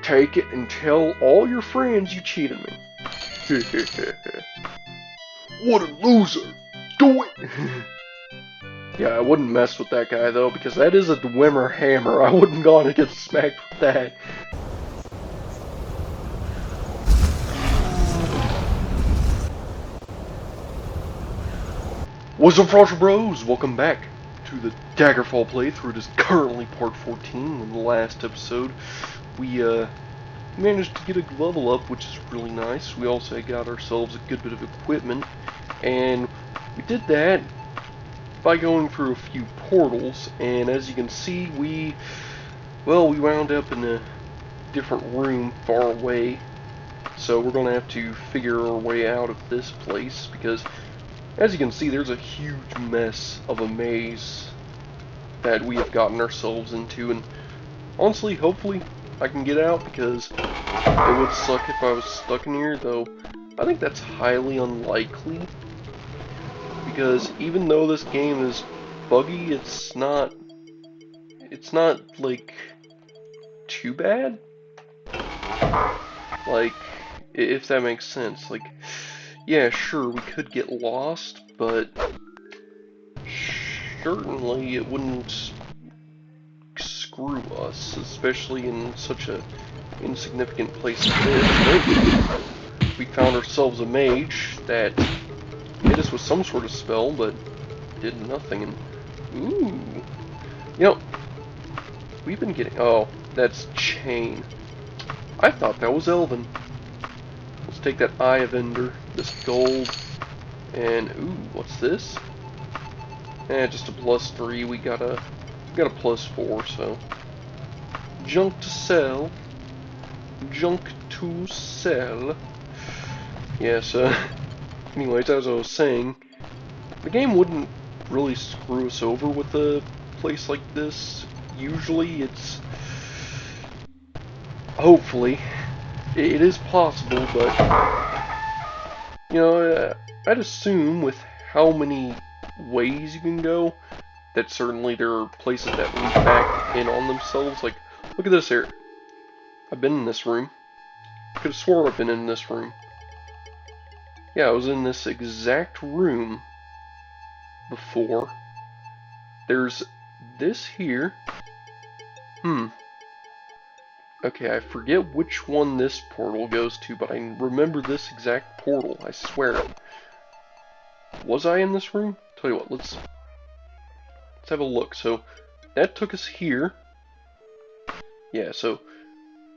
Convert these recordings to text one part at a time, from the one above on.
Take it and tell all your friends you cheated me. What a loser! Do it! Yeah, I wouldn't mess with that guy though, because that is a Dwemer hammer. I wouldn't go on and get smacked with that. What's up, Frosher Bros? Welcome back to the Daggerfall playthrough. It is currently part 14. In the last episode, we managed to get a level up, which is really nice. We also got ourselves a good bit of equipment, and we did that by going through a few portals, and as you can see, we wound up in a different room far away, so we're going to have to figure our way out of this place, because as you can see, there's a huge mess of a maze that we have gotten ourselves into, and honestly, hopefully, I can get out, because it would suck if I was stuck in here, though I think that's highly unlikely. Because even though this game is buggy, it's not like too bad. Like, if that makes sense. Like, yeah, sure, we could get lost, but certainly it wouldn't screw us, especially in such a insignificant place as this. We found ourselves a mage that hit us with some sort of spell, but did nothing. And ooh, you know, we've been getting. Oh, that's chain. I thought that was Elven. Let's take that Eye of Ender, this gold, and ooh, what's this? Just a +3. We got a +4, so junk to sell. Junk to sell. Yeah. So, anyways, as I was saying, the game wouldn't really screw us over with a place like this. Usually it's, hopefully, it is possible, but, you know, I'd assume with how many ways you can go, that certainly there are places that lead back in on themselves. Like, look at this here. I've been in this room. Could have sworn I've been in this room. Yeah, I was in this exact room before. There's this here. Okay, I forget which one this portal goes to, but I remember this exact portal, I swear. Was I in this room? Tell you what, let's have a look. So, that took us here. Yeah, so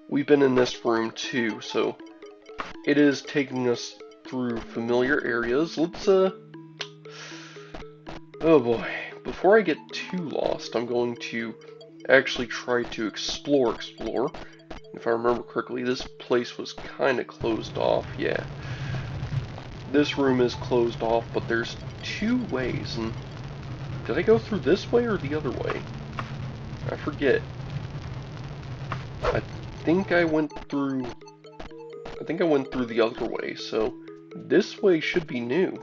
we've been in this room too, so it is taking us through familiar areas. Let's, oh boy. Before I get too lost, I'm going to actually try to explore. If I remember correctly, this place was kind of closed off. Yeah, this room is closed off, but there's two ways. And did I go through this way or the other way? I forget. I think I went through the other way, so this way should be new.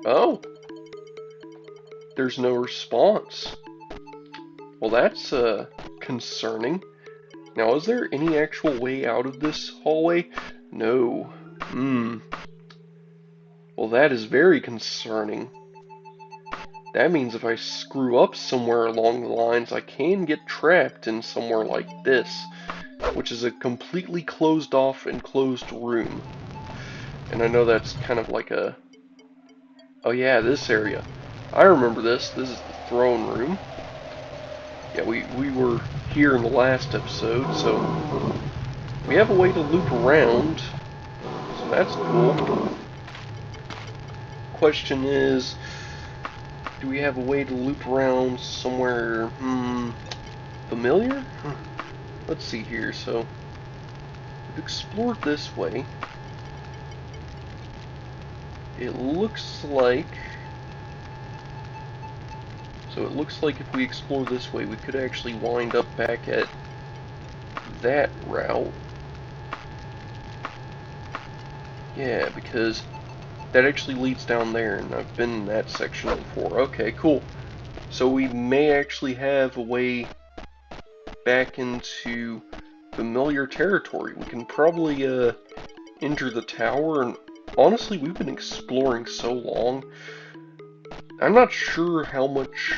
Oh, there's no response. Well, that's concerning. Now, is there any actual way out of this hallway? No. Well, that is very concerning. That means if I screw up somewhere along the lines, I can get trapped in somewhere like this, which is a completely closed off and closed room. And I know that's kind of like a... Oh yeah, this area. I remember this. This is the throne room. Yeah, we were here in the last episode, so we have a way to loop around, so that's cool. Question is, do we have a way to loop around somewhere, familiar? Let's see here. So we've explored this way. It looks like if we explore this way, we could actually wind up back at that route. Yeah, because that actually leads down there, and I've been in that section before. Okay, cool. So we may actually have a way back into familiar territory. We can probably enter the tower, and honestly, we've been exploring so long. I'm not sure how much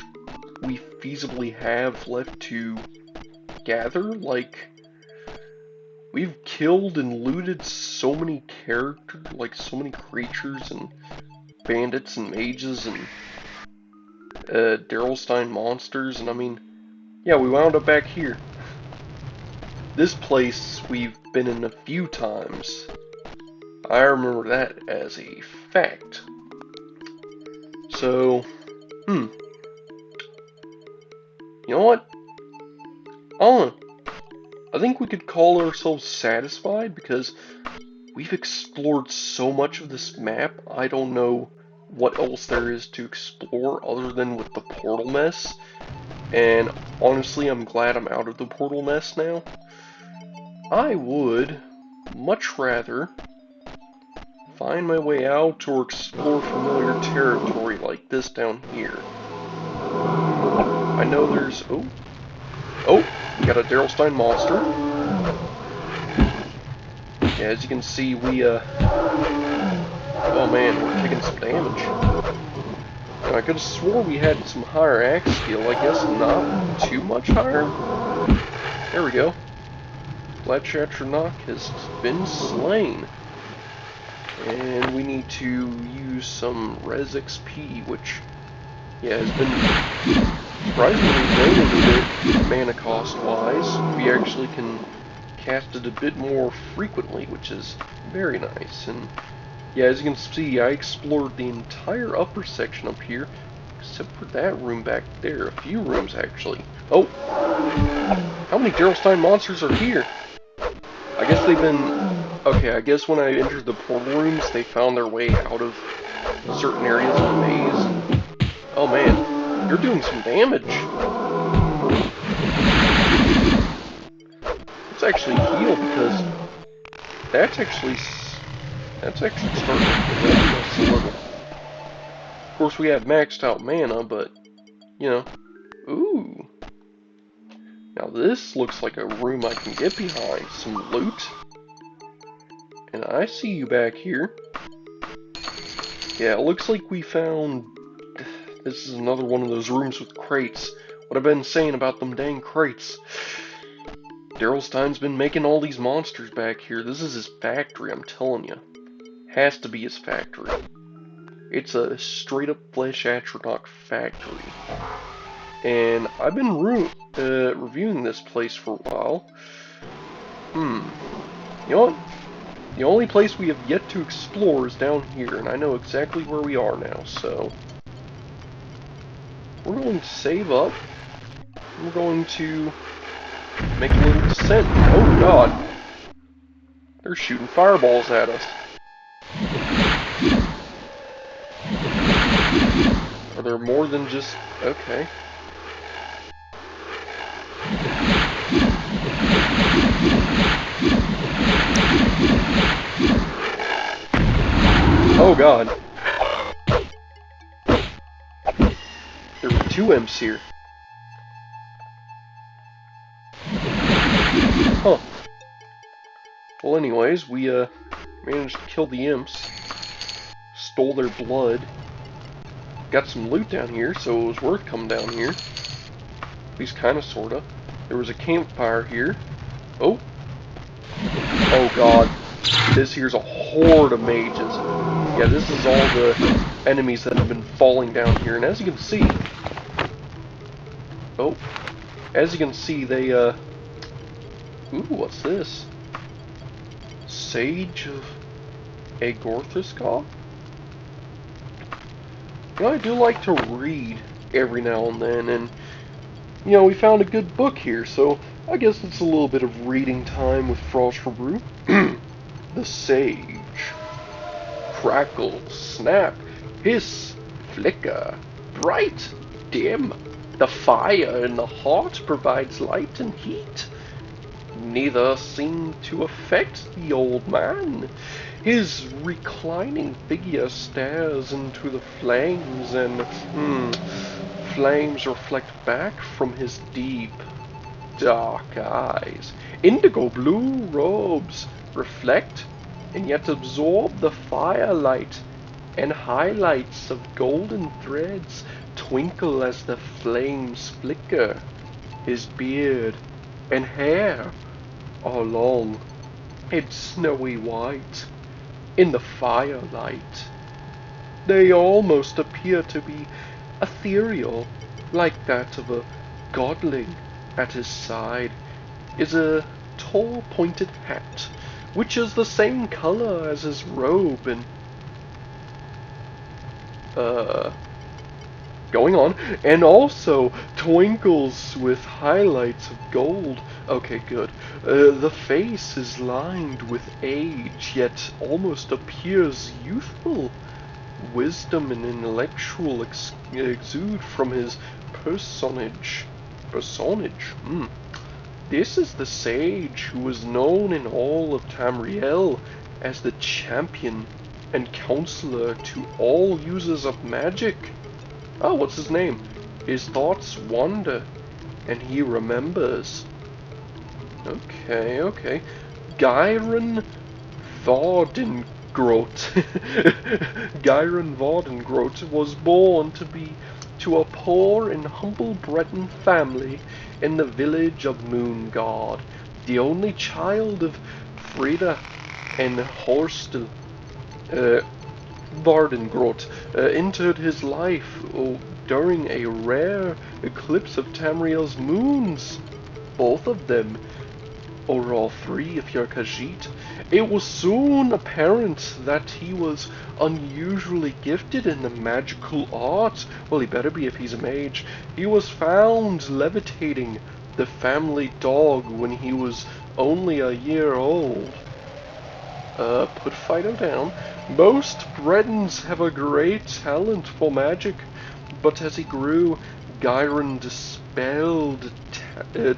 we feasibly have left to gather. Like, we've killed and looted so many characters, like so many creatures and bandits and mages and Darrylstien monsters, and I mean, yeah, we wound up back here. This place we've been in a few times. I remember that as a fact. So, you know what? I think we could call ourselves satisfied because we've explored so much of this map. I don't know what else there is to explore other than with the portal mess. And honestly, I'm glad I'm out of the portal mess now. I would much rather find my way out or explore familiar territory like this down here. I know there's... Oh, we got a Darrylstien monster. Yeah, as you can see, we, oh man, we're taking some damage. Now, I could have swore we had some higher axe skill. I guess not too much higher. There we go. Plat14 has been slain. And we need to use some Res XP, which, yeah, has been surprisingly low a bit mana cost-wise. We actually can cast it a bit more frequently, which is very nice. And yeah, as you can see, I explored the entire upper section up here, except for that room back there. A few rooms, actually. Oh! How many Darrylstien monsters are here? I guess they've been... Okay, I guess when I entered the portal rooms, they found their way out of certain areas of the maze. Oh man, you're doing some damage. Let's actually heal because that's actually starting to help us a little. Of course, we have maxed out mana, but you know, ooh. Now this looks like a room I can get behind. Some loot. And I see you back here. Yeah, it looks like we found... This is another one of those rooms with crates. What I've been saying about them dang crates. Darrylstien's been making all these monsters back here. This is his factory, I'm telling you. Has to be his factory. It's a straight-up Plat14 factory. And I've been reviewing this place for a while. You know what? The only place we have yet to explore is down here, and I know exactly where we are now, so... We're going to save up. We're going to make a little descent. Oh god! They're shooting fireballs at us. Are there more than just... Okay. Oh god. There were two imps here. Huh. Well anyways, we managed to kill the imps. Stole their blood. Got some loot down here, so it was worth coming down here. At least kinda, sorta. There was a campfire here. Oh! Oh god. This here's a horde of mages. Yeah, this is all the enemies that have been falling down here, and as you can see... Oh. As you can see, they, Ooh, what's this? Sage of Agorthuskov? You know, I do like to read every now and then, and, you know, we found a good book here, so I guess it's a little bit of reading time with Frost for Brew. The Sage. Crackle, snap, hiss, flicker, bright, dim. The fire in the heart provides light and heat. Neither seemed to affect the old man. His reclining figure stares into the flames, and flames reflect back from his deep, dark eyes, indigo blue robes reflect and yet absorb the firelight, and highlights of golden threads twinkle as the flames flicker. His beard and hair are long and snowy white in the firelight. They almost appear to be ethereal, like that of a godling. At his side is a tall pointed hat, which is the same color as his robe and, going on, and also twinkles with highlights of gold. Okay, good. The face is lined with age, yet almost appears youthful. Wisdom and intellectual exude from his personage. Personage? This is the sage who was known in all of Tamriel as the champion and counselor to all users of magic. Oh, what's his name? His thoughts wander, and he remembers. Okay. Gyron Vardengrot. Gyron Vardengrot was born to a poor and humble Breton family in the village of Moongard, the only child of Frida and Horstel. Vardengrot entered his life during a rare eclipse of Tamriel's moons. Both of them, or all three if you're Khajiit. It was soon apparent that he was unusually gifted in the magical arts. Well, he better be if he's a mage. He was found levitating the family dog when he was only a year old. Put Fido down. Most Bretons have a great talent for magic, but as he grew, Gyron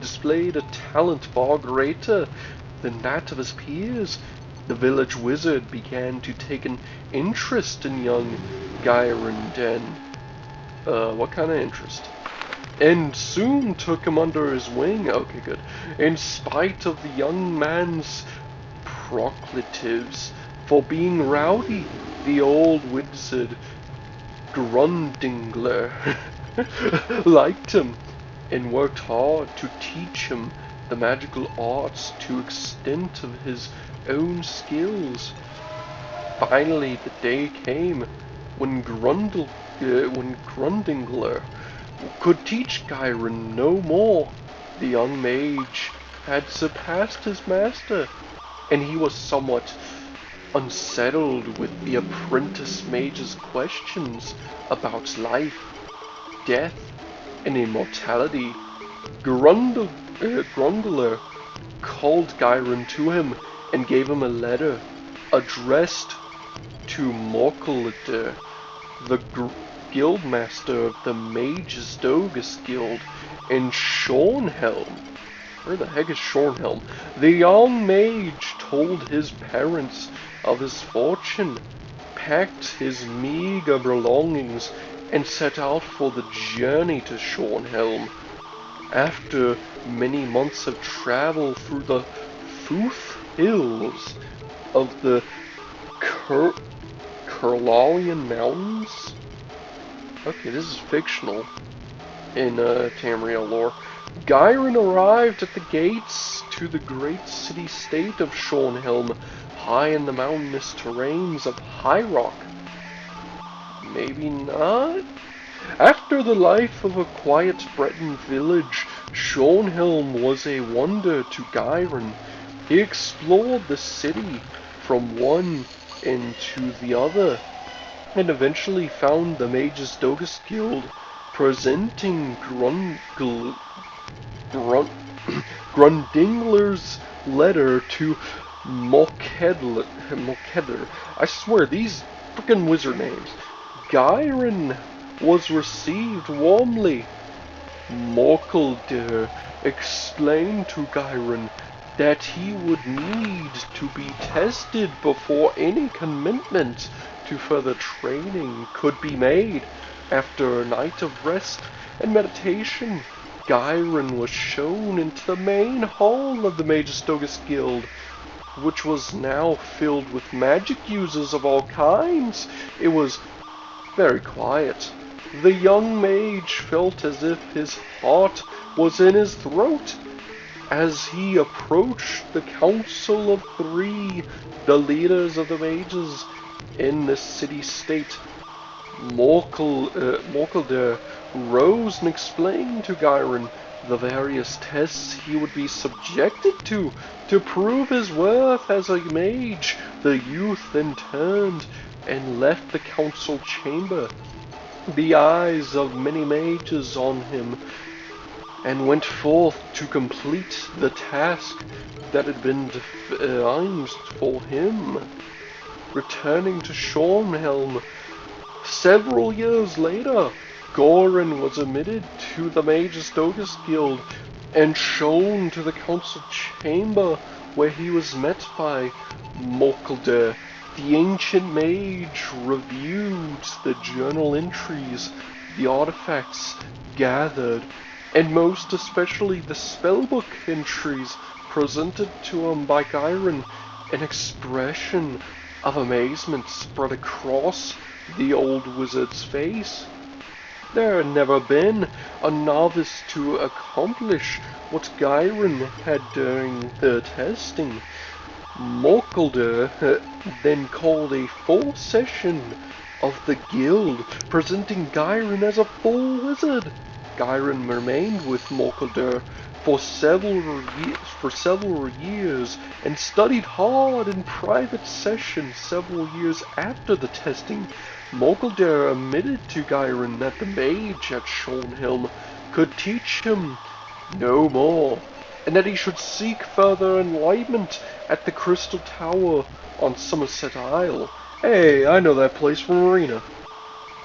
displayed a talent far greater than that of his peers. The village wizard began to take an interest in young Gyron Den. What kind of interest? And soon took him under his wing. Okay, good. In spite of the young man's proclatives for being rowdy, the old wizard Grundingler liked him and worked hard to teach him the magical arts to extent of his own skills. Finally, the day came when Grundingler could teach Gyron no more. The young mage had surpassed his master, and he was somewhat unsettled with the apprentice mage's questions about life, death, and immortality. Grundler called Gyron to him and gave him a letter addressed to Morkelider, the guildmaster of the Mages Dogus Guild in Shornhelm. Where the heck is Shornhelm? The young mage told his parents of his fortune, packed his meager belongings, and set out for the journey to Shornhelm. After many months of travel through the Footh Hills of the Curlalian Mountains. Okay, this is fictional in Tamriel lore. Gyron arrived at the gates to the great city-state of Shornhelm, high in the mountainous terrains of High Rock. Maybe not? After the life of a quiet Breton village, Shornhelm was a wonder to Gyron. He explored the city from one end to the other, and eventually found the Mages Dogus Guild presenting Grundingler's letter to Morkeder. I swear, these frickin' wizard names. Gyron was received warmly. Morkeder explained to Gyron that he would need to be tested before any commitment to further training could be made. After a night of rest and meditation, Gyron was shown into the main hall of the Magistogus Guild, which was now filled with magic users of all kinds. It was very quiet. The young mage felt as if his heart was in his throat as he approached the Council of Three, the leaders of the mages in the city-state. Morkelder rose and explained to Gyron the various tests he would be subjected to prove his worth as a mage. The youth then turned and left the council chamber, the eyes of many mages on him, and went forth to complete the task that had been defined for him. Returning to Shornhelm, several years later, Goran was admitted to the Magistogus Guild and shown to the council chamber, where he was met by Morkelder. The ancient mage reviewed the journal entries, the artifacts gathered, and most especially the spellbook entries presented to him by Gyron. An expression of amazement spread across the old wizard's face. There had never been a novice to accomplish what Gyron had during the testing. Morkelder then called a full session of the guild, presenting Gyron as a full wizard. Gyron remained with Morkelder for several years and studied hard in private sessions several years after the testing. Morkelder admitted to Gyron that the mage at Shornhelm could teach him no more, and that he should seek further enlightenment at the Crystal Tower on Somerset Isle. Hey, I know that place from Marina.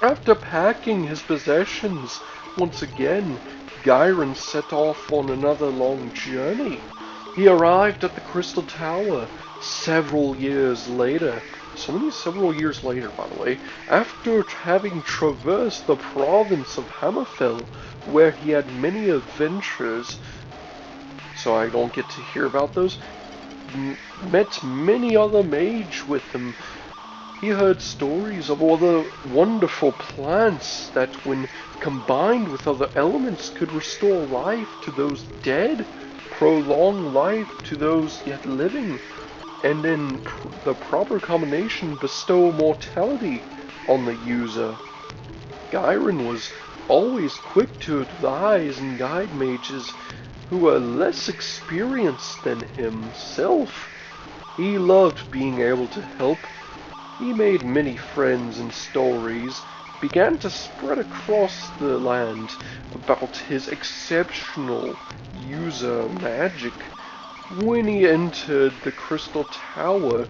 After packing his possessions once again, Gyron set off on another long journey. He arrived at the Crystal Tower several years later. Several years later, by the way, after having traversed the province of Hammerfell, where he had many adventures, so I don't get to hear about those, met many other mages with him. He heard stories of all the wonderful plants that, when combined with other elements, could restore life to those dead, prolong life to those yet living, and in the proper combination bestow mortality on the user. Gyron was always quick to advise and guide mages who were less experienced than himself. He loved being able to help. He made many friends, and stories began to spread across the land about his exceptional user magic. When he entered the Crystal Tower,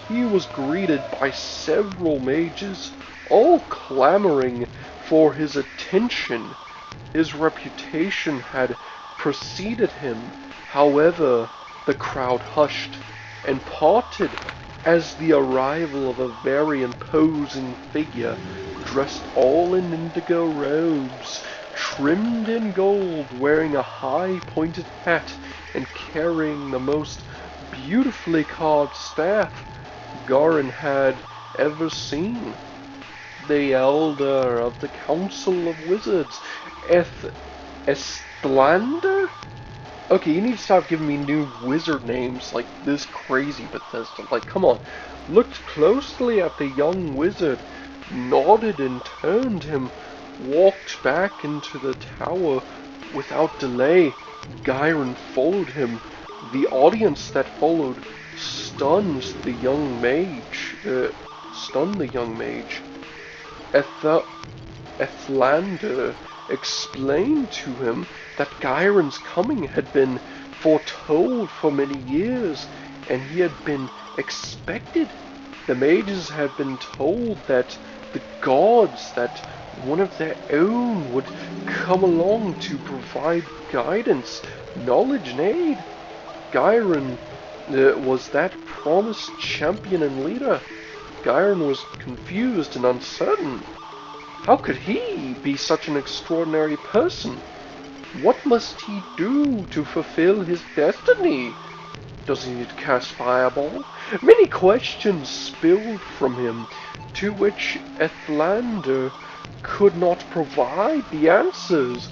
he was greeted by several mages, all clamoring for his attention. His reputation had preceded him. However, the crowd hushed and parted as the arrival of a very imposing figure, dressed all in indigo robes, trimmed in gold, wearing a high-pointed hat and carrying the most beautifully carved staff Gyron had ever seen. The elder of the Council of Wizards, Estlander? Okay, you need to stop giving me new wizard names like this crazy Bethesda. Like, come on. Looked closely at the young wizard, nodded and turned him, walked back into the tower without delay. Gyron followed him. The audience that followed stunned the young mage. Ethlander explained to him that Gyron's coming had been foretold for many years, and he had been expected. The mages had been told that the gods, that one of their own would come along to provide guidance, knowledge, and aid. Gyron was that promised champion and leader. Gyron was confused and uncertain. How could he be such an extraordinary person? What must he do to fulfill his destiny? Does he need to cast Fireball? Many questions spilled from him, to which Ethlander could not provide the answers.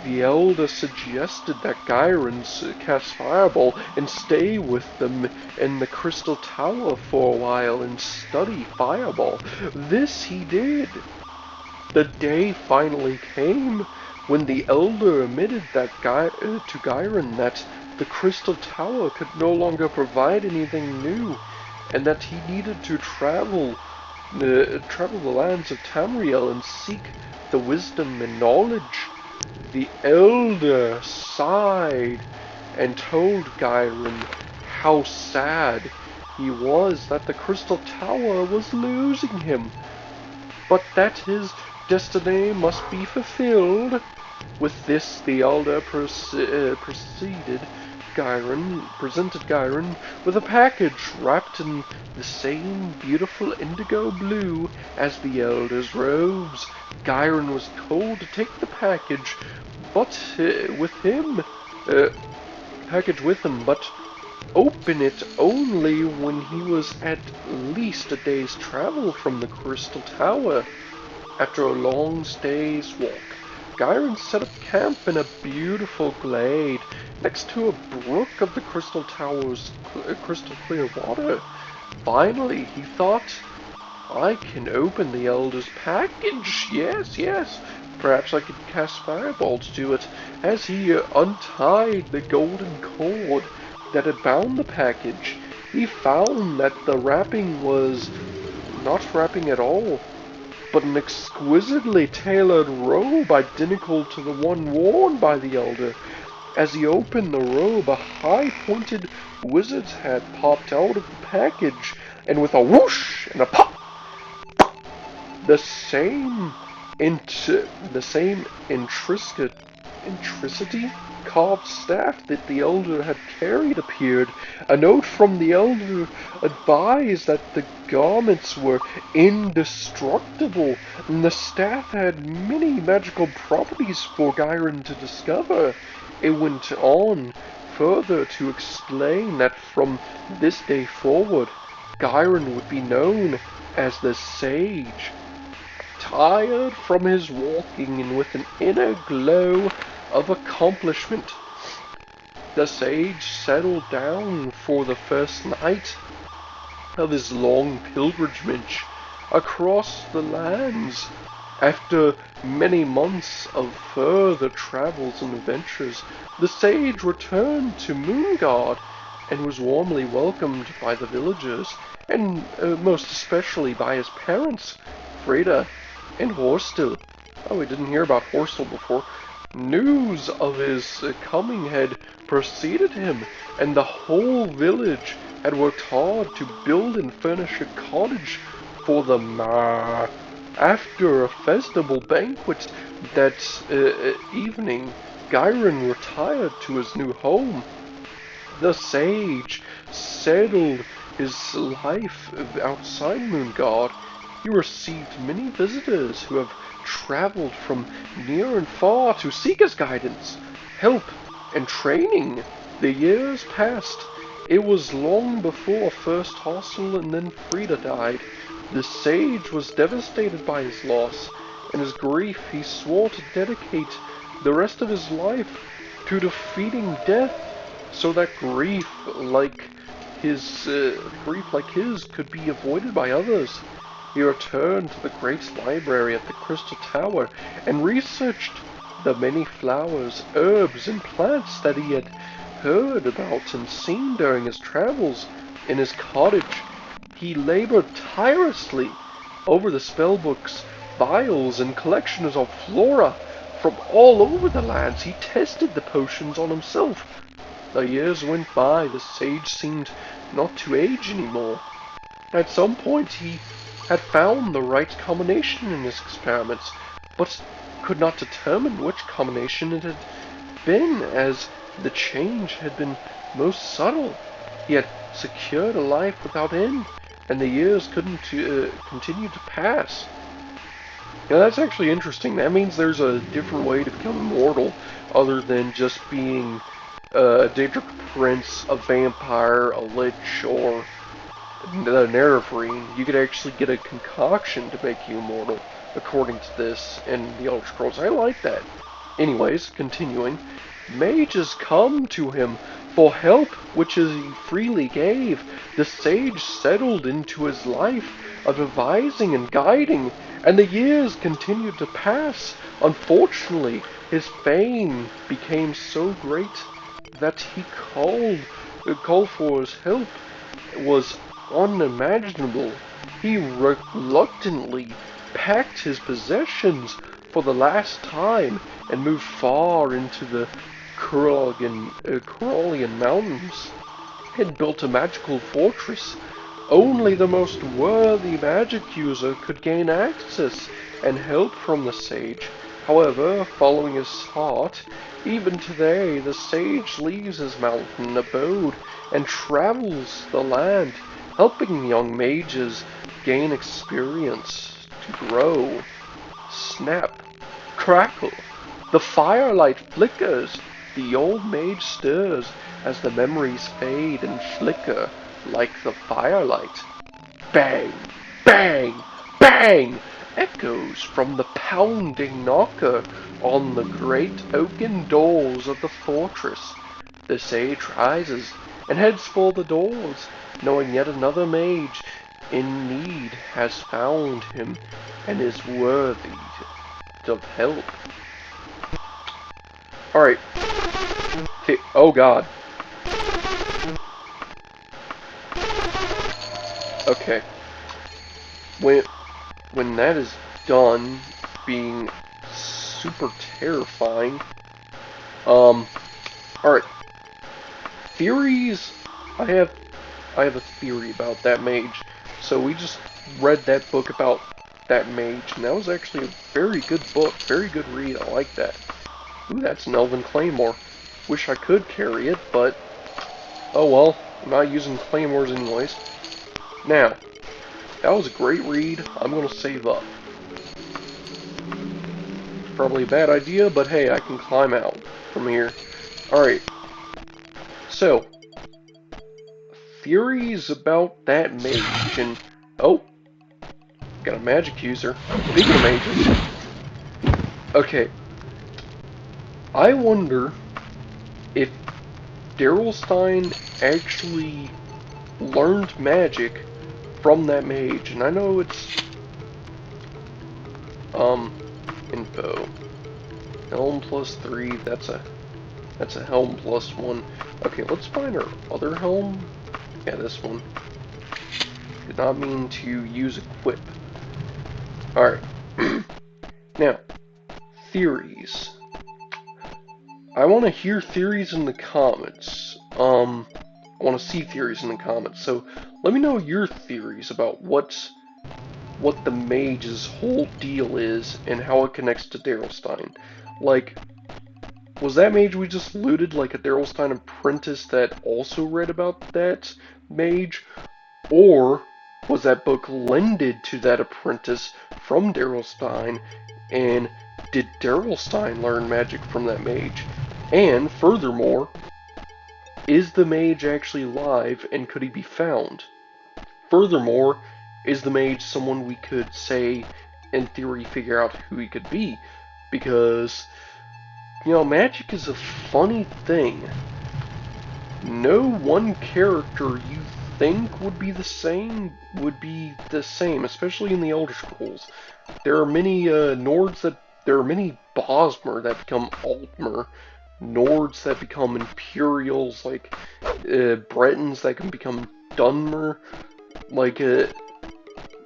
The elder suggested that Gyron cast Fireball and stay with them in the Crystal Tower for a while and study Fireball. This he did. The day finally came when the elder admitted that to Gyron that the Crystal Tower could no longer provide anything new, and that he needed to travel the lands of Tamriel and seek the wisdom and knowledge. The elder sighed and told Gyron how sad he was that the Crystal Tower was losing him, but that his destiny must be fulfilled. With this, the elder presented Gyron with a package wrapped in the same beautiful indigo blue as the elder's robes. Gyron was told to take the package, but but open it only when he was at least a day's travel from the Crystal Tower. After a long day's walk, Gyron set up camp in a beautiful glade next to a brook of the Crystal Tower's crystal clear water. Finally, he thought, I can open the Elder's package. Yes, yes. Perhaps I could cast Fireball to do it. As he untied the golden cord that had bound the package, he found that the wrapping was not wrapping at all, but an exquisitely tailored robe identical to the one worn by the elder. As he opened the robe, a high-pointed wizard's hat popped out of the package, and with a whoosh and a pop, the same intricity carved staff that the elder had carried appeared. A note from the elder advised that the garments were indestructible, and the staff had many magical properties for Gyron to discover. It went on further to explain that from this day forward, Gyron would be known as the Sage. Tired from his walking and with an inner glow of accomplishment, the sage settled down for the first night of his long pilgrimage across the lands. After many months of further travels and adventures, the sage returned to Moongard and was warmly welcomed by the villagers, and most especially by his parents, Freda and Horstel. Oh, we didn't hear about Horstel before. News of his coming had preceded him, and the whole village had worked hard to build and furnish a cottage for them. After a festival banquet that evening, Gyron retired to his new home. The sage settled his life outside Moongard. He received many visitors who have traveled from near and far to seek his guidance, help, and training. The years passed. It was long before first Horstel and then Freda died. The sage was devastated by his loss. In his grief, he swore to dedicate the rest of his life to defeating death, so that grief like his could be avoided by others. He returned to the great library at the Crystal Tower and researched the many flowers, herbs, and plants that he had heard about and seen during his travels. In his cottage, he labored tirelessly over the spellbooks, vials, and collections of flora from all over the lands. He tested the potions on himself. The years went by. The sage seemed not to age anymore. At some point, he had found the right combination in his experiments, but could not determine which combination it had been, as the change had been most subtle. He had secured a life without end, and the years couldn't continue to pass. Now that's actually interesting. That means there's a different way to become immortal. other than just being a Daedric Prince, a vampire, a lich, or the Nerevarine. You could actually get a concoction to make you immortal, according to this in the Elder Scrolls. I like that. Anyways, continuing, mages come to him for help, which he freely gave. The sage settled into his life of advising and guiding, and the years continued to pass. Unfortunately, his fame became so great that he called for his help was unimaginable. He reluctantly packed his possessions for the last time and moved far into the Corallian Mountains and built a magical fortress. Only the most worthy magic user could gain access and help from the sage. However, following his heart, even today the sage leaves his mountain abode and travels the land, helping young mages gain experience to grow. Snap, crackle, the firelight flickers, the old mage stirs as the memories fade and flicker like the firelight. Bang, bang, bang, echoes from the pounding knocker on the great oaken doors of the fortress. The sage rises and heads for the doors, knowing yet another mage in need has found him and is worthy of help. Alright. Oh god. Okay. When that is done, being super terrifying. Alright. Theories. I have a theory about that mage. So we just read that book about that mage, and that was actually a very good book, very good read. I like that. Ooh, that's an Elven Claymore. Wish I could carry it, but oh well. I'm not using Claymores anyways. Now, that was a great read. I'm gonna save up. Probably a bad idea, but hey, I can climb out from here. Alright. So, theories about that mage, and oh, got a magic user. Speaking of mages, okay, I wonder if Darrylstien actually learned magic from that mage, and I know it's info helm +3. That's a helm +1. Okay, let's find our other helm. Yeah, this one. Did not mean to use equip. Alright. Now, theories. I want to hear theories in the comments. I want to see theories in the comments. So, let me know your theories about what the mage's whole deal is and how it connects to Darrylstien. Like, was that mage we just looted like a Darrylstien apprentice that also read about that mage? Or was that book lended to that apprentice from Darrylstien, and did Darrylstien learn magic from that mage? And furthermore, is the mage actually alive and could he be found? Furthermore, is the mage someone we could say, in theory, figure out who he could be? Because, you know, magic is a funny thing. No one character you think would be the same, especially in the Elder Scrolls. There are many there are many Bosmer that become Altmer, Nords that become Imperials, like Bretons that can become Dunmer. Like,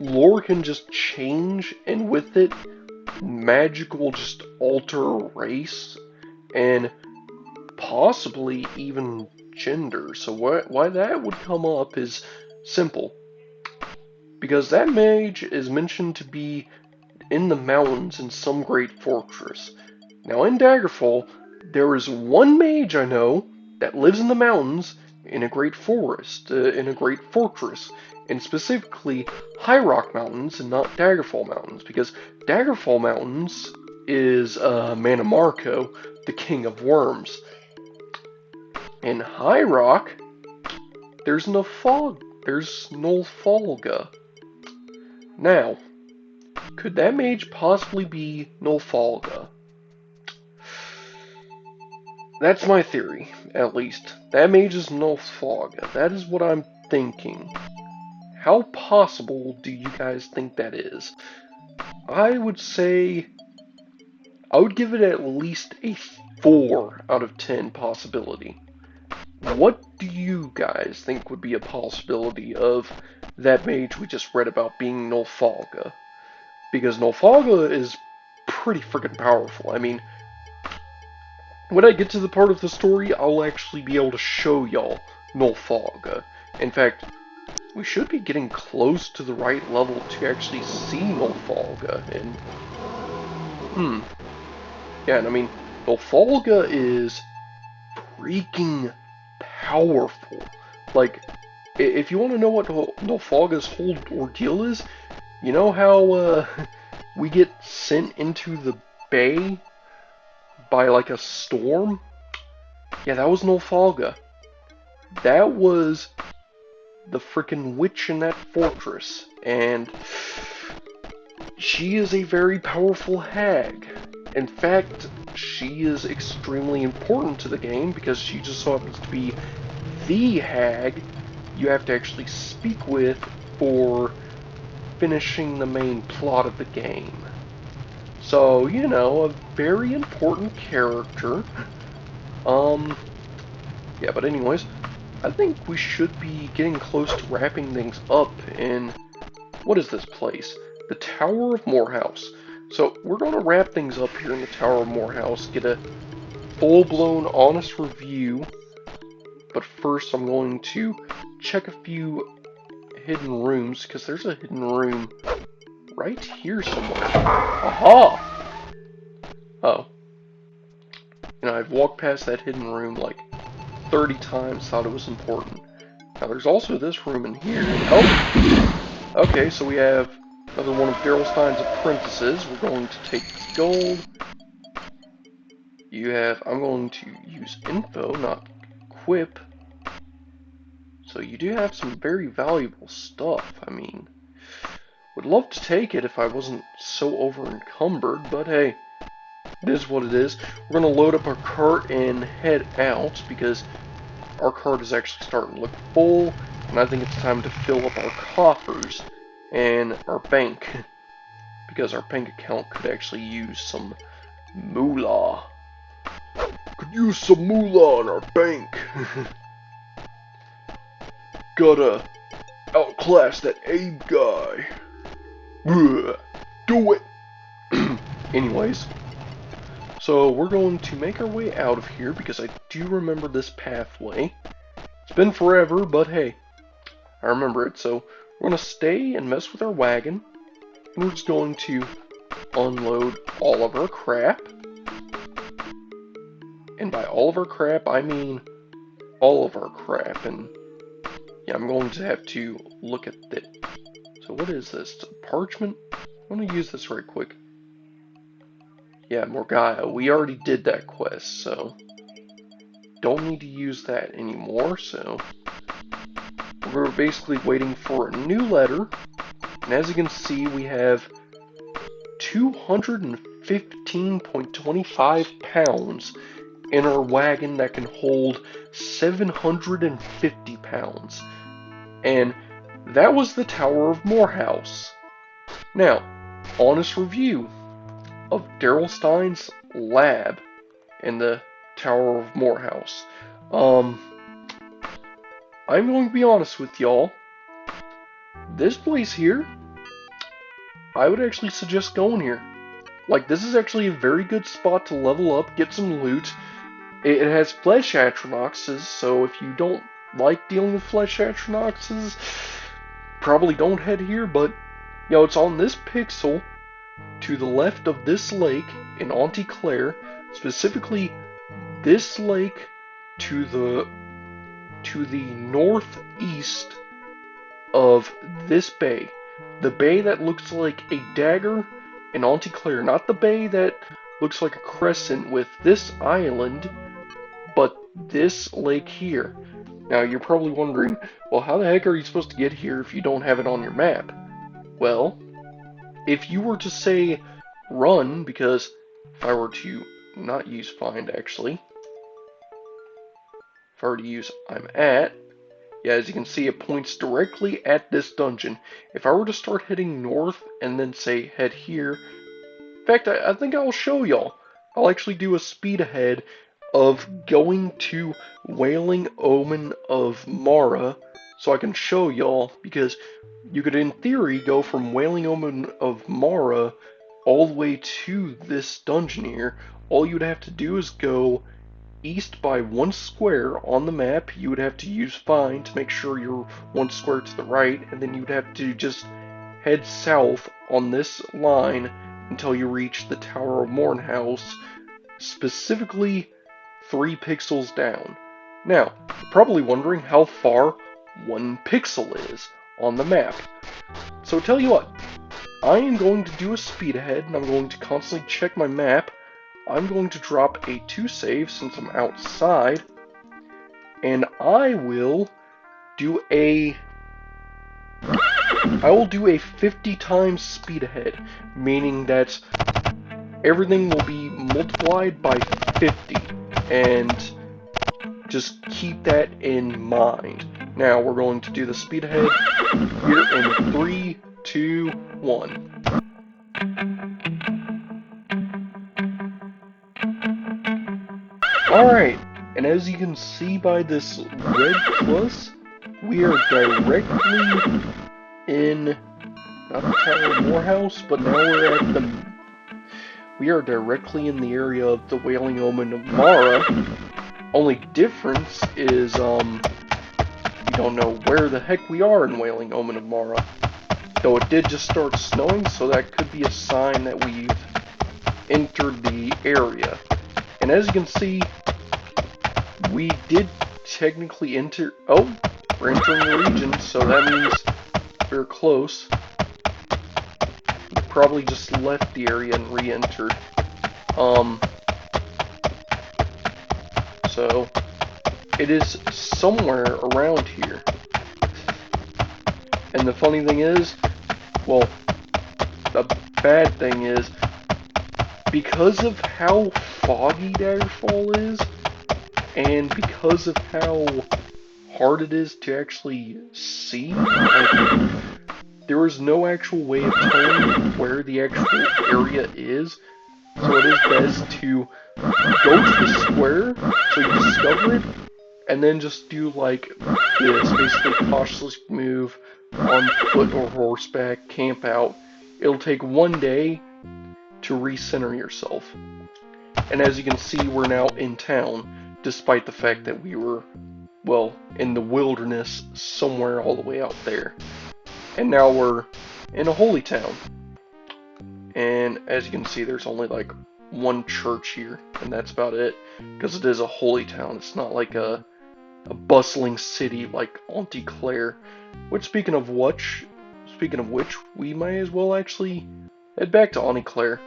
lore can just change, and with it, magic will just alter a race, and possibly even gender. So why that would come up is simple. Because that mage is mentioned to be in the mountains in some great fortress. Now in Daggerfall, there is one mage I know that lives in the mountains in a great forest, in a great fortress, and specifically High Rock Mountains and not Daggerfall Mountains, because Daggerfall Mountains is Mana Marco, the king of worms. In High Rock, there's Nulfalga. Now, could that mage possibly be Nulfalga? That's my theory, at least. That mage is Nulfalga. That is what I'm thinking. How possible do you guys think that is? I would say I would give it at least a 4 out of 10 possibility. What do you guys think would be a possibility of that mage we just read about being Nulfalga? Because Nulfalga is pretty freaking powerful. I mean, when I get to the part of the story, I'll actually be able to show y'all Nulfalga. In fact, we should be getting close to the right level to actually see Nulfalga. And, yeah, and I mean, Nulfalga is freaking powerful. Like, if you want to know what Nulfalga's whole ordeal is, you know how we get sent into the bay by like a storm? Yeah, that was Nulfalga. That was the freaking witch in that fortress, and she is a very powerful hag. In fact, she is extremely important to the game because she just so happens to be the hag you have to actually speak with for finishing the main plot of the game. So, you know, a very important character. Yeah, but anyways, I think we should be getting close to wrapping things up in, what is this place? The Tower of Morehouse. So, we're going to wrap things up here in the Tower of Morehouse, get a full-blown, honest review. But first, I'm going to check a few hidden rooms, because there's a hidden room right here somewhere. Aha! Oh. You know, I've walked past that hidden room like 30 times, thought it was important. Now, there's also this room in here. Oh! Okay, so we have another one of Darrylstien's apprentices. We're going to take gold. You have... I'm going to use info, not equip. So you do have some very valuable stuff. I mean, would love to take it if I wasn't so over-encumbered, but hey, it is what it is. We're going to load up our cart and head out, because our cart is actually starting to look full, and I think it's time to fill up our coffers and our bank, because our bank account could actually use some moolah. Could use some moolah in our bank. Gotta outclass that Abe guy. Do it! Anyways, so we're going to make our way out of here because I do remember this pathway. It's been forever, but hey, I remember it. So we're going to stay and mess with our wagon. And we're just going to unload all of our crap. And by all of our crap, I mean all of our crap. And yeah, I'm going to have to look at this. So what is this? Parchment? I'm going to use this right quick. Yeah, Morgaya. We already did that quest, so don't need to use that anymore. So we're basically waiting for a new letter. And as you can see, we have 215.25 pounds in our wagon that can hold 750 pounds. And that was the Tower of Morehouse. Now, honest review of Darrylstien's lab in the Tower of Morehouse. I'm going to be honest with y'all. This place here, I would actually suggest going here. Like, this is actually a very good spot to level up, get some loot. It has flesh atronoxes, so if you don't like dealing with flesh atronoxes, probably don't head here, but, you know, it's on this pixel to the left of this lake in Auntie Claire, specifically this lake to the northeast of this bay. The bay that looks like a dagger in Auntie Claire, not the bay that looks like a crescent with this island, but this lake here. Now, you're probably wondering, well, how the heck are you supposed to get here if you don't have it on your map? Well, if you were to say run, because if I were to not use find, actually, if I were to use I'm at, yeah, as you can see, it points directly at this dungeon. If I were to start heading north and then say head here, in fact, I think I'll show y'all. I'll actually do a speed ahead of going to Wailing Omen of Mara, so I can show y'all, because you could in theory go from Wailing Omen of Mara all the way to this dungeon here. All you'd have to do is go east by 1 square on the map. You would have to use find to make sure you're 1 square to the right, and then you'd have to just head south on this line until you reach the Tower of Mournhouse, specifically 3 pixels down. Now, you're probably wondering how far 1 pixel is on the map. So tell you what, I am going to do a speed ahead, and I'm going to constantly check my map. I'm going to drop a 2 save since I'm outside, and I will do a 50 times speed ahead, meaning that everything will be multiplied by 50, and just keep that in mind. Now we're going to do the speed ahead here in 3, 2, 1. Alright, and as you can see by this red plus, we are directly in, not the Tower of Morehouse, but now we are directly in the area of the Wailing Omen of Mara. Only difference is, we don't know where the heck we are in Wailing Omen of Mara. Though it did just start snowing, so that could be a sign that we've entered the area. And as you can see, we did technically enter... Oh, we're entering the region, so that means we're close. We probably just left the area and re-entered. So, it is somewhere around here. And the funny thing is, well, the bad thing is, because of how foggy Daggerfall is, and because of how hard it is to actually see, like, there is no actual way of telling where the actual area is, so it is best to go to the square, so you discover it, and then just do like this, basically cautiously move on foot or horseback, camp out. It'll take 1 day to recenter yourself. And as you can see, we're now in town, despite the fact that we were, well, in the wilderness somewhere all the way out there. And now we're in a holy town. And as you can see, there's only like 1 church here, and that's about it, because it is a holy town. It's not like a bustling city like Auntie Claire. Which, speaking of which, we might as well actually head back to Auntie Claire.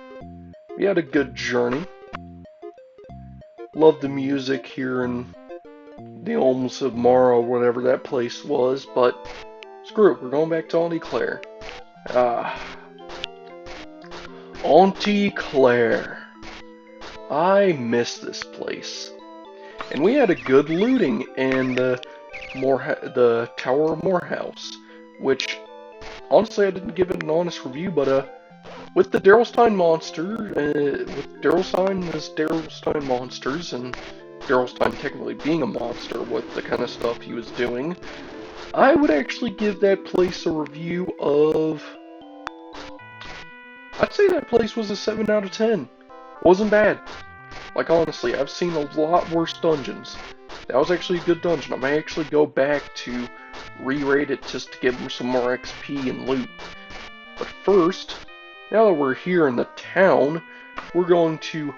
We had a good journey. Loved the music here in the Olms of Mara, or whatever that place was, but screw it, we're going back to Auntie Claire. Auntie Claire. I miss this place. And we had a good looting in the Tower of Morehouse, which, honestly, I didn't give it an honest review, but with the Darrylstien monster, with Darrylstien as Darrylstien monsters, and Darrylstien technically being a monster with the kind of stuff he was doing, I would actually give that place a review of... I'd say that place was a 7 out of 10. Wasn't bad. Like, honestly, I've seen a lot worse dungeons. That was actually a good dungeon. I may actually go back to re-rate it just to get some more XP and loot. But first, now that we're here in the town, we're going to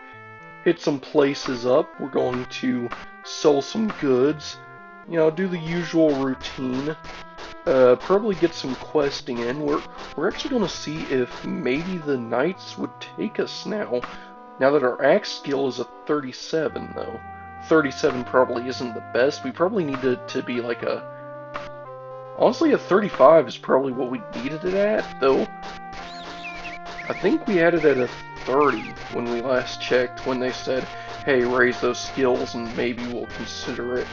hit some places up. We're going to sell some goods. You know, do the usual routine. Probably get some questing in. We're actually going to see if maybe the knights would take us now. Now that our axe skill is a 37, though. 37 probably isn't the best. We probably need it to be like a... Honestly, a 35 is probably what we needed it at, though. I think we had it at a 30 when we last checked, when they said, hey, raise those skills and maybe we'll consider it.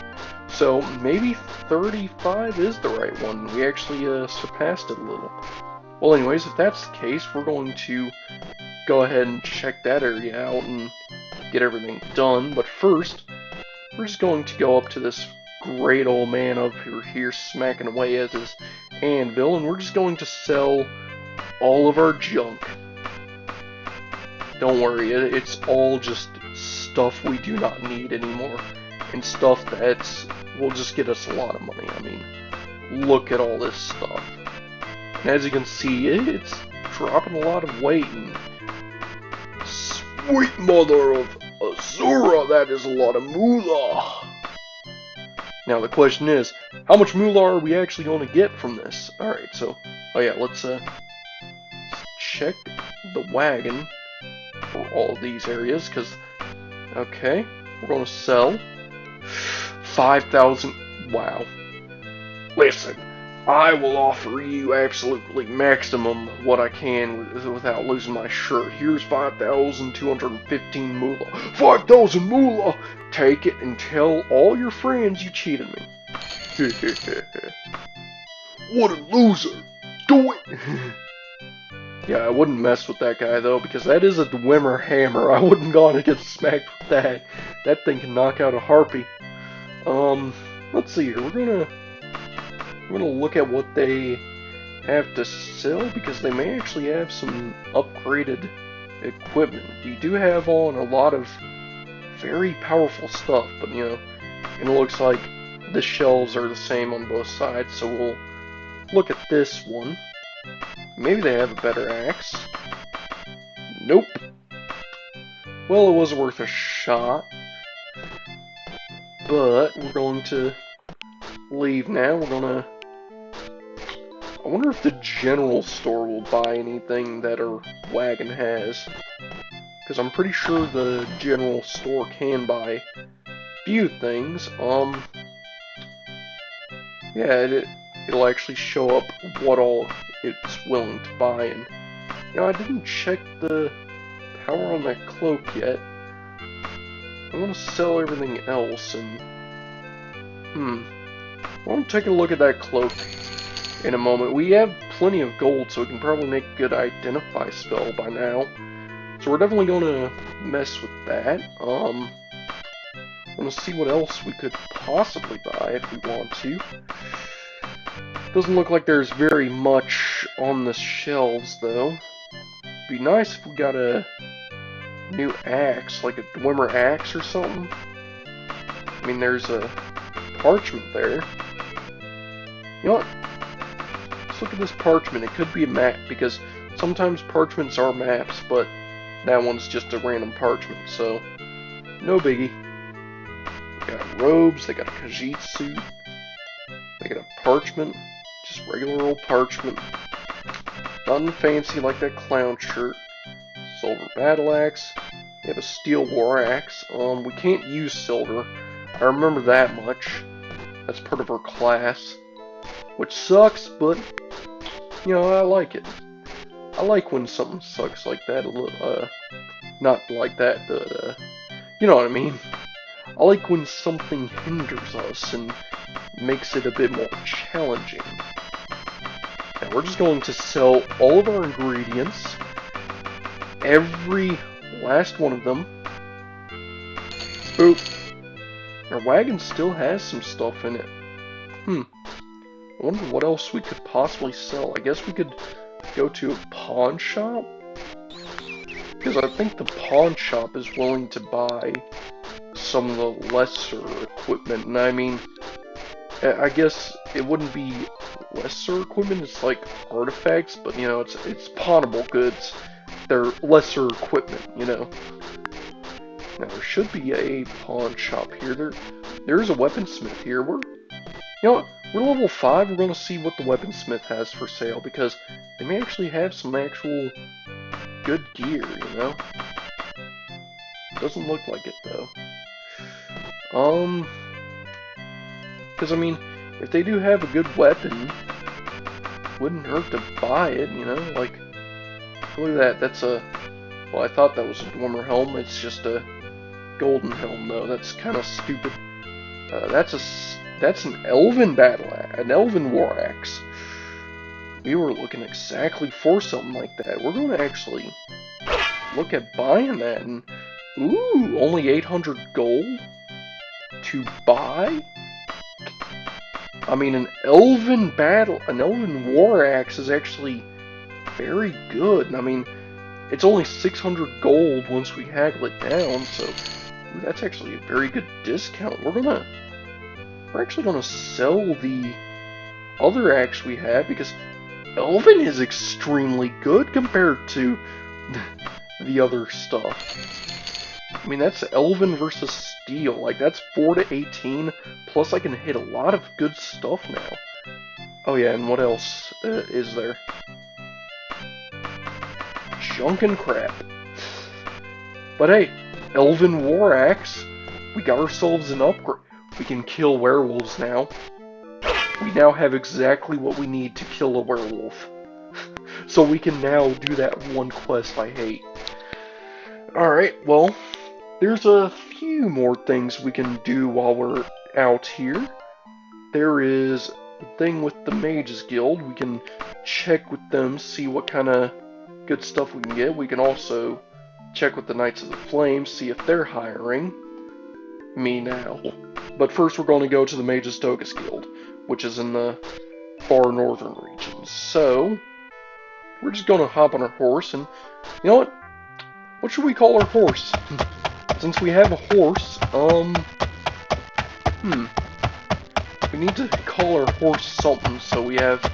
So maybe 35 is the right one. We actually surpassed it a little. Well, anyways, if that's the case, we're going to go ahead and check that area out and get everything done. But first, we're just going to go up to this great old man up here smacking away at his anvil, and we're just going to sell all of our junk. Don't worry, it's all just stuff we do not need anymore, and stuff that will just get us a lot of money. I mean, look at all this stuff. And as you can see, it's dropping a lot of weight, and sweet mother of Azura, that is a lot of moolah. Now the question is, how much moolah are we actually going to get from this? Alright, so, oh yeah, let's check the wagon for all of these areas, because, okay, we're going to sell 5,000, wow. Listen, I will offer you absolutely maximum what I can without losing my shirt. Here's 5,215 moolah. 5,000 moolah! Take it and tell all your friends you cheated me. What a loser! Do it! Yeah, I wouldn't mess with that guy though, because that is a Dwemer hammer. I wouldn't go on and get smacked with that. That thing can knock out a harpy. Let's see here. We're gonna look at what they have to sell, because they may actually have some upgraded equipment. We do have on a lot of very powerful stuff, but you know, it looks like the shelves are the same on both sides, so we'll look at this one. Maybe they have a better axe. Nope. Well, it was worth a shot. But we're going to leave now. We're gonna... I wonder if the general store will buy anything that our wagon has. Because I'm pretty sure the general store can buy few things. Yeah, it'll actually show up what all it's willing to buy, and you know, I didn't check the power on that cloak yet. I want to sell everything else, and I want to take a look at that cloak in a moment. We have plenty of gold, so we can probably make a good identify spell by now. So we're definitely going to mess with that. I'm going to see what else we could possibly buy if we want to. Doesn't look like there's very much on the shelves, though. Be nice if we got a new axe, like a Dwemer axe or something. I mean, there's a parchment there. You know what? Let's look at this parchment. It could be a map, because sometimes parchments are maps, but that one's just a random parchment, so no biggie. They got robes, they got a Khajiit suit, they got a parchment, just regular old parchment. Nothing fancy like that clown shirt. Silver battle axe. We have a steel war axe. We can't use silver. I remember that much. That's part of our class. Which sucks, but you know, I like it. I like when something sucks like that a little, not like that, but, you know what I mean. I like when something hinders us and makes it a bit more challenging. Now we're just going to sell all of our ingredients, every last one of them. Boop. Our wagon still has some stuff in it. I wonder what else we could possibly sell. I guess we could go to a pawn shop? Because I think the pawn shop is willing to buy some of the lesser equipment. And I mean, I guess it wouldn't be lesser equipment, it's like artifacts, but you know, it's pawnable goods. They're lesser equipment, you know. Now there should be a pawn shop here. There's a weaponsmith here. You know what? We're level 5, we're going to see what the weaponsmith has for sale, because they may actually have some actual good gear, you know? Doesn't look like it, though. Because, I mean, if they do have a good weapon, wouldn't hurt to buy it, you know? Like, look at that, that's a... Well, I thought that was a Dwarmer helm, it's just a golden helm, though. That's kind of stupid. That's an elven an elven war axe. We were looking exactly for something like that. We're going to actually look at buying that, and ooh, only 800 gold to buy? I mean, an elven war axe is actually very good. I mean, it's only 600 gold once we haggle it down, so ooh, that's actually a very good discount. We're actually gonna sell the other axe we have because elven is extremely good compared to the other stuff. I mean, that's elven versus steel. Like, that's 4 to 18, plus I can hit a lot of good stuff now. Oh yeah, and what else is there? Junk and crap. But hey, elven war axe. We got ourselves an upgrade. We can kill werewolves now. We now have exactly what we need to kill a werewolf. So we can now do that one quest I hate. Alright, well, there's a few more things we can do while we're out here. There is the thing with the Mages Guild. We can check with them, see what kind of good stuff we can get. We can also check with the Knights of the Flame, see if they're hiring me now. But first we're going to go to the Mages Togus Guild, which is in the far northern regions. So, we're just going to hop on our horse, and you know what? What should we call our horse? Since we have a horse, we need to call our horse something so we have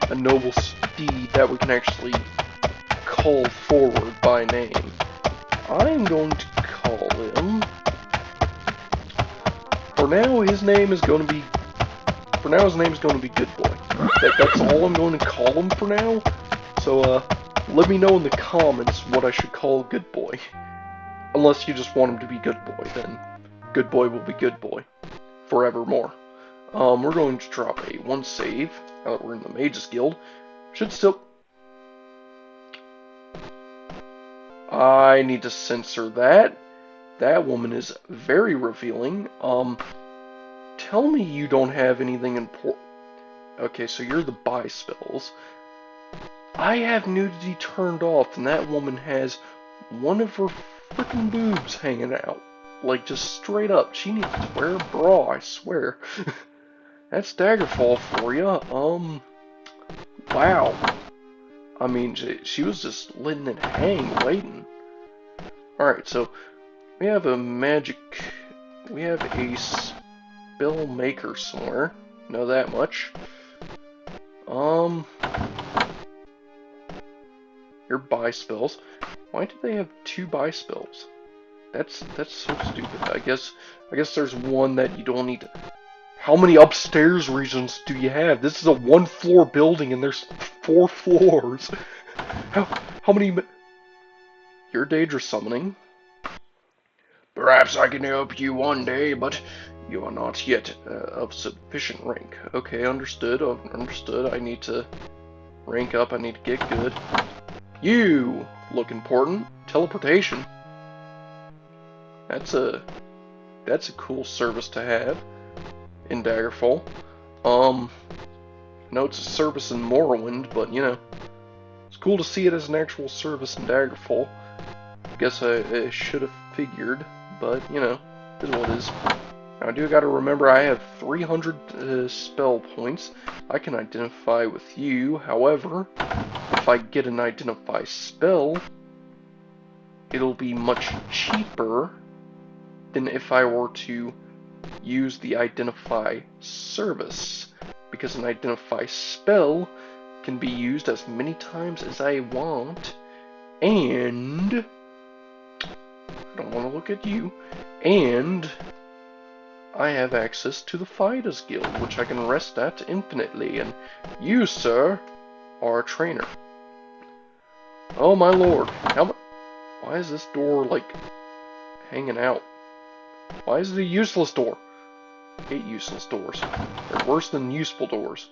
a noble steed that we can actually call forward by name. I'm going to call him... For now, his name is going to be Good Boy. That's all I'm going to call him for now. So, let me know in the comments what I should call Good Boy. Unless you just want him to be Good Boy, then Good Boy will be Good Boy. Forevermore. We're going to drop a 1 save, now that we're in the Mages Guild. Should still... I need to censor that. That woman is very revealing. Tell me you don't have anything important. Okay, so you're the buy spells. I have nudity turned off, and that woman has one of her freaking boobs hanging out. Like, just straight up. She needs to wear a bra, I swear. That's Daggerfall for ya. Wow. I mean, she was just letting it hang, waiting. Alright, so we have a we have a spell maker somewhere. Know that much. Your buy spells. Why do they have 2 buy spells? That's so stupid. I guess there's one that you don't need to... How many upstairs regions do you have? This is a 1-floor building and there's 4 floors. How many... You're Daedra summoning. Perhaps I can help you one day, but you are not yet of sufficient rank. Okay, understood. Understood. I need to rank up. I need to get good. You look important. Teleportation. That's a cool service to have in Daggerfall. I know it's a service in Morrowind, but you know, it's cool to see it as an actual service in Daggerfall. I guess I should have figured, but you know, it is what it is. Now I do gotta remember I have 300 spell points. I can identify with you. However, if I get an identify spell, it'll be much cheaper than if I were to use the identify service, because an identify spell can be used as many times as I want, and I don't want to look at you, and I have access to the Fighters Guild, which I can rest at infinitely, and you, sir, are a trainer. Oh my lord, why is this door, like, hanging out. Why is it a useless door? I hate useless doors. They're worse than useful doors.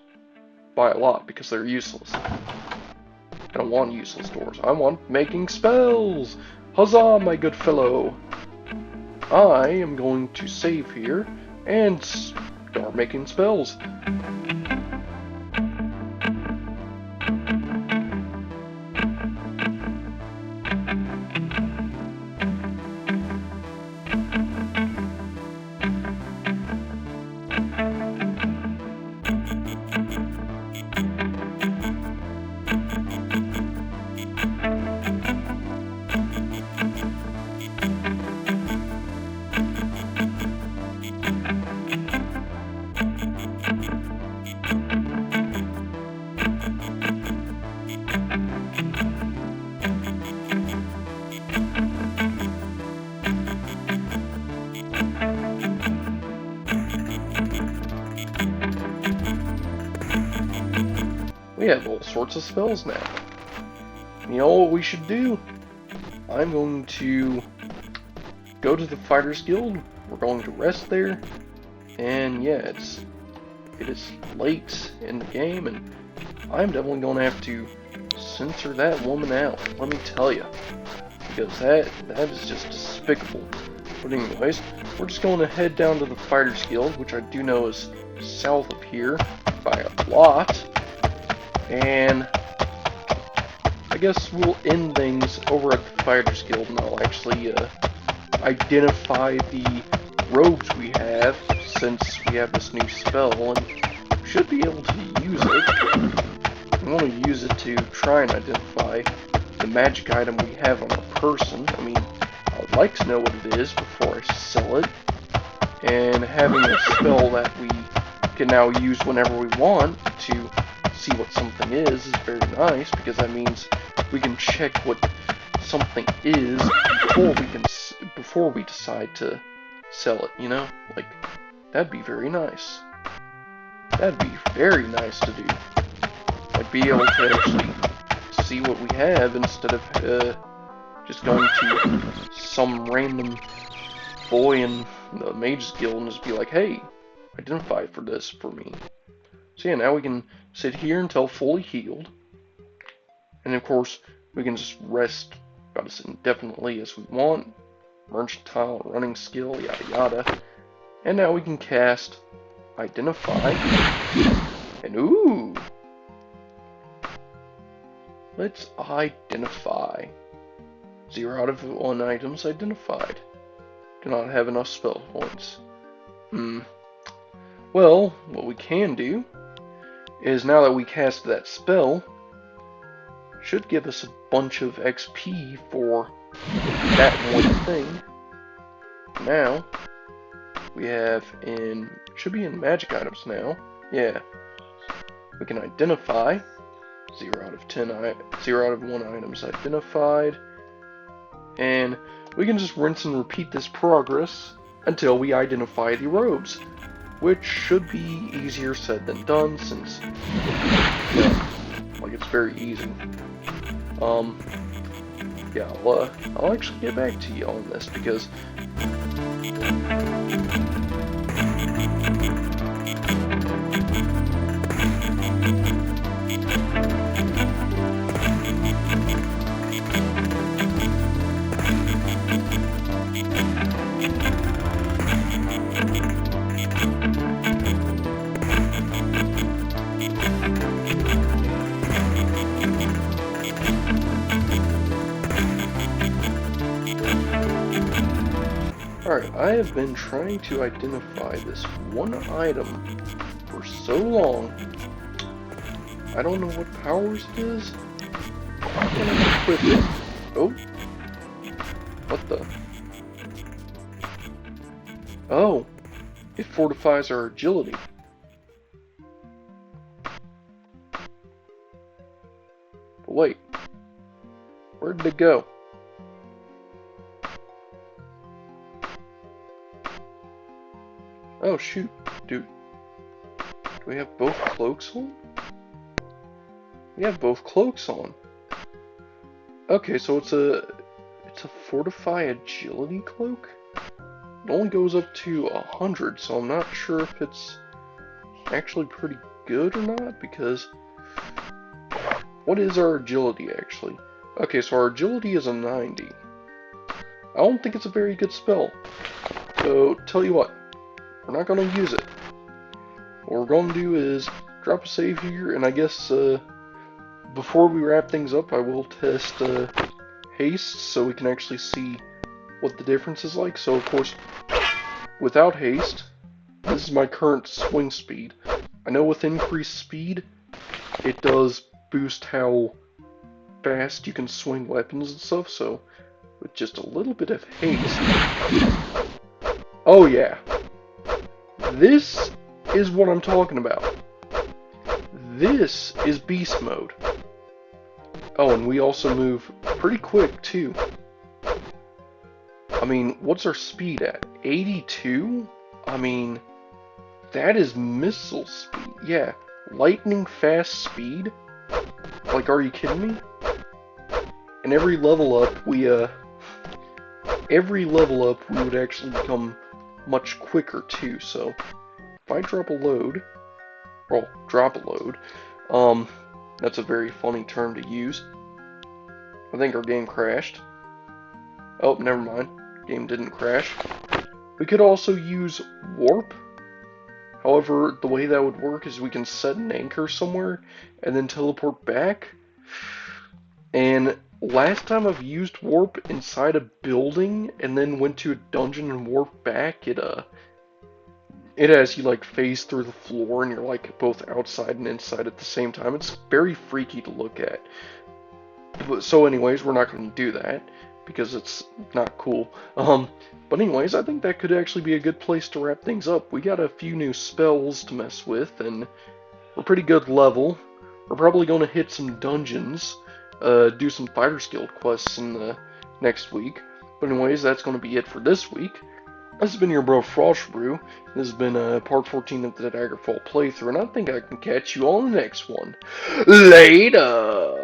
By a lot, because they're useless. I don't want useless doors. I want making spells! Huzzah, my good fellow! I am going to save here and start making spells. We have all sorts of spells now. You know what we should do? I'm going to go to the Fighters Guild. We're going to rest there. And yeah, it is late in the game, and I'm definitely going to have to censor that woman out. Let me tell you, because that is just despicable. But anyways, we're just going to head down to the Fighters Guild, which I do know is south of here by a lot. And I guess we'll end things over at the Fighters Guild, and I'll actually identify the robes we have, since we have this new spell, and we should be able to use it. I want to use it to try and identify the magic item we have on our person. I mean, I would like to know what it is before I sell it, and having a spell that we can now use whenever we want to see what something is very nice, because that means we can check what something is before we decide to sell it, you know? Like, that'd be very nice. That'd be very nice to do. Like, be able to actually see what we have instead of just going to some random boy in the Mage's Guild and just be like, hey, identify for this for me. So yeah, now we can sit here until fully healed. And of course, we can just rest about as indefinitely as we want. Mercantile, running skill, yada yada. And now we can cast Identify. And ooh! Let's identify. 0 out of 1 items identified. Do not have enough spell points. Well, what we can do is, now that we cast that spell, should give us a bunch of XP for that one thing. Now, we have should be in magic items now. Yeah. We can identify. 0 out of 0 out of 1 items identified. And we can just rinse and repeat this progress until we identify the robes, which should be easier said than done, since, yeah, like, it's very easy. Yeah, I'll actually get back to you on this, because alright, I have been trying to identify this one item for so long. I don't know what powers it is. I'm gonna equip it. Oh. What the? Oh. It fortifies our agility. But wait. Where did it go? Oh shoot, dude. Do we have both cloaks on? We have both cloaks on. Okay, so it's It's a Fortify Agility Cloak? It only goes up to 100, so I'm not sure if it's actually pretty good or not, because... What is our agility, actually? Okay, so our agility is a 90. I don't think it's a very good spell. So, tell you what, we're not going to use it. What we're going to do is drop a save here, and I guess before we wrap things up, I will test haste so we can actually see what the difference is like. So, of course, without haste, this is my current swing speed. I know with increased speed, it does boost how fast you can swing weapons and stuff, so with just a little bit of haste... Oh yeah. This is what I'm talking about. This is beast mode. Oh, and we also move pretty quick, too. I mean, what's our speed at? 82? I mean, that is missile speed. Yeah, lightning fast speed? Like, are you kidding me? And every level up, we would actually become much quicker, too. So, if I drop a load, well, drop a load, that's a very funny term to use. I think our game crashed. Oh, never mind. Game didn't crash. We could also use warp. However, the way that would work is we can set an anchor somewhere and then teleport back. And last time I've used warp inside a building and then went to a dungeon and warped back, it has you like phase through the floor and you're like both outside and inside at the same time. It's very freaky to look at. So anyways, we're not going to do that because it's not cool. But anyways, I think that could actually be a good place to wrap things up. We got a few new spells to mess with, and we're pretty good level. We're probably going to hit some dungeons, do some Fighters Guild quests in the next week. But anyways, that's going to be it for this week. This has been your bro Frostbrew. This has been part 14 of the Daggerfall playthrough, and I think I can catch you on the next one. Later!